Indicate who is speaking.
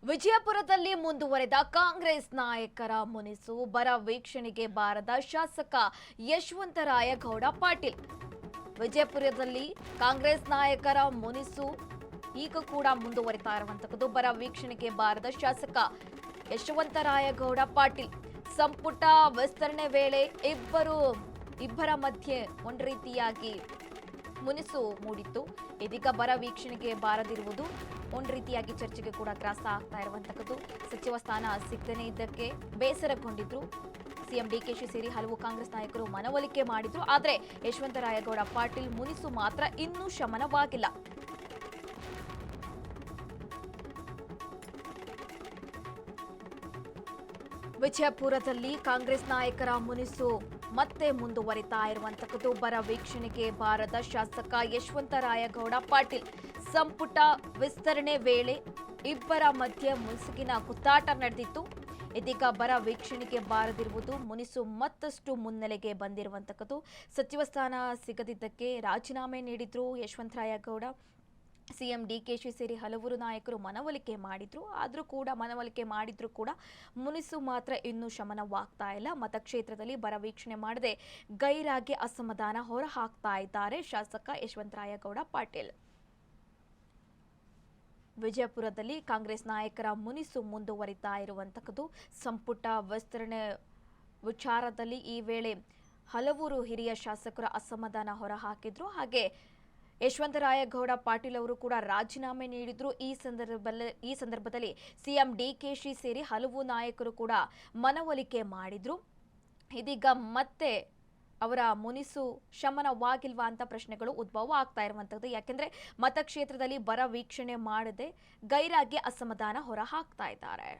Speaker 1: ವಿಜಯಪುರದಲ್ಲಿ ಮುಂದುವರೆದ ಕಾಂಗ್ರೆಸ್ ನಾಯಕರ ಮುನಿಸು. ಬರ ವೀಕ್ಷಣೆಗೆ ಬಾರದ ಶಾಸಕ ಯಶವಂತರಾಯಗೌಡ ಪಾಟೀಲ್. ವಿಜಯಪುರದಲ್ಲಿ ಕಾಂಗ್ರೆಸ್ ನಾಯಕರ ಮುನಿಸು ಈಗ ಕೂಡ ಮುಂದುವರಿತಾ ಇರುವಂತದ್ದು. ಬರ ವೀಕ್ಷಣೆಗೆ ಬಾರದ ಶಾಸಕ ಯಶವಂತರಾಯಗೌಡ ಪಾಟೀಲ್ ಸಂಪುಟ ವಿಸ್ತರಣೆ ವೇಳೆ ಇಬ್ಬರ ಮಧ್ಯೆ ಒಂದು ರೀತಿಯಾಗಿ ಮುನಿಸು ಮೂಡಿತ್ತು. ಇದೀಗ ಬರ ವೀಕ್ಷಣೆಗೆ ಬಾರದಿರುವುದು ಒಂದು ರೀತಿಯಾಗಿ ಚರ್ಚೆಗೆ ಕೂಡ ಗ್ರಾಸ ಆಗ್ತಾ ಇರುವಂತದ್ದು. ಸಚಿವ ಸ್ಥಾನ ಸಿಗದೇ ಇದ್ದಕ್ಕೆ ಬೇಸರಗೊಂಡಿದ್ರು ಸಿಎಂ ಡಿಕೆಶಿ ಸೇರಿ ಹಲವು ಕಾಂಗ್ರೆಸ್ ನಾಯಕರು ಮನವೊಲಿಕೆ ಮಾಡಿದ್ರು. ಆದರೆ ಯಶವಂತರಾಯಗೌಡ ಪಾಟೀಲ್ ಮುನಿಸು ಮಾತ್ರ ಇನ್ನೂ ಶಮನವಾಗಿಲ್ಲ. ವಿಜಯಪುರದಲ್ಲಿ ಕಾಂಗ್ರೆಸ್ ನಾಯಕರ ಮುನಿಸು ಮತ್ತೆ ಮುಂದುವರಿತಾ ಇರುವಂತದ್ದು. ಬರ ವೀಕ್ಷಣೆಗೆ ಬಾರದ ಶಾಸಕ ಯಶವಂತರಾಯಗೌಡ ಪಾಟೀಲ್ ಸಂಪುಟ ವಿಸ್ತರಣೆ ವೇಳೆ ಇಬ್ಬರ ಮಧ್ಯೆ ಮುಸುಕಿನ ಕುತ್ತಾಟ ನಡೆದಿತ್ತು. ಇದೀಗ ಬರ ವೀಕ್ಷಣೆಗೆ ಬಾರದಿರುವುದು ಮುನಿಸು ಮತ್ತಷ್ಟು ಮುನ್ನೆಲೆಗೆ ಬಂದಿರುವಂತದ್ದು. ಸಚಿವ ಸ್ಥಾನ ಸಿಗದಿದ್ದಕ್ಕೆ ರಾಜೀನಾಮೆ ನೀಡಿದ್ರು ಯಶವಂತರಾಯಗೌಡ. ಸಿಎಂ ಡಿಕೆಶಿ ಸೇರಿ ಹಲವರು ನಾಯಕರು ಮನವೊಲಿಕೆ ಮಾಡಿದ್ರು ಕೂಡ ಮುನಿಸು ಮಾತ್ರ ಇನ್ನೂ ಶಮನವಾಗ್ತಾ ಇಲ್ಲ. ಮತಕ್ಷೇತ್ರದಲ್ಲಿ ಬರ ವೀಕ್ಷಣೆ ಮಾಡದೆ ಗೈರಾಗಿ ಅಸಮಾಧಾನ ಹೊರಹಾಕ್ತಾ ಇದ್ದಾರೆ ಶಾಸಕ ಯಶವಂತರಾಯಗೌಡ ಪಾಟೀಲ್. ವಿಜಯಪುರದಲ್ಲಿ ಕಾಂಗ್ರೆಸ್ ನಾಯಕರ ಮುನಿಸು ಮುಂದುವರಿತಾ ಇರುವಂತದ್ದು. ಸಂಪುಟ ವಿಸ್ತರಣೆ ವಿಚಾರದಲ್ಲಿ ಈ ವೇಳೆ ಹಲವರು ಹಿರಿಯ ಶಾಸಕರು ಅಸಮಾಧಾನ ಹೊರಹಾಕಿದ್ರು. ಹಾಗೆ ಯಶವಂತರಾಯಗೌಡ ಪಾಟೀಲ್ ಅವರು ಕೂಡ ರಾಜೀನಾಮೆ ನೀಡಿದ್ರು. ಈ ಸಂದರ್ಭದಲ್ಲಿ ಸಿಎಂ ಡಿಕೆಶಿ ಸೇರಿ ಹಲವು ನಾಯಕರು ಕೂಡ ಮನವೊಲಿಕೆ ಮಾಡಿದ್ರು. ಇದೀಗ ಮತ್ತೆ ಅವರ ಮುನಿಸು ಶಮನವಾಗಿಲ್ವಾ ಅಂತ ಪ್ರಶ್ನೆಗಳು ಉದ್ಭವ ಆಗ್ತಾ ಇರುವಂತದ್ದು. ಯಾಕೆಂದ್ರೆ ಮತಕ್ಷೇತ್ರದಲ್ಲಿ ಬರ ವೀಕ್ಷಣೆ ಮಾಡದೆ ಗೈರಾಗಿ ಅಸಮಾಧಾನ ಹೊರ ಹಾಕ್ತಾ ಇದ್ದಾರೆ.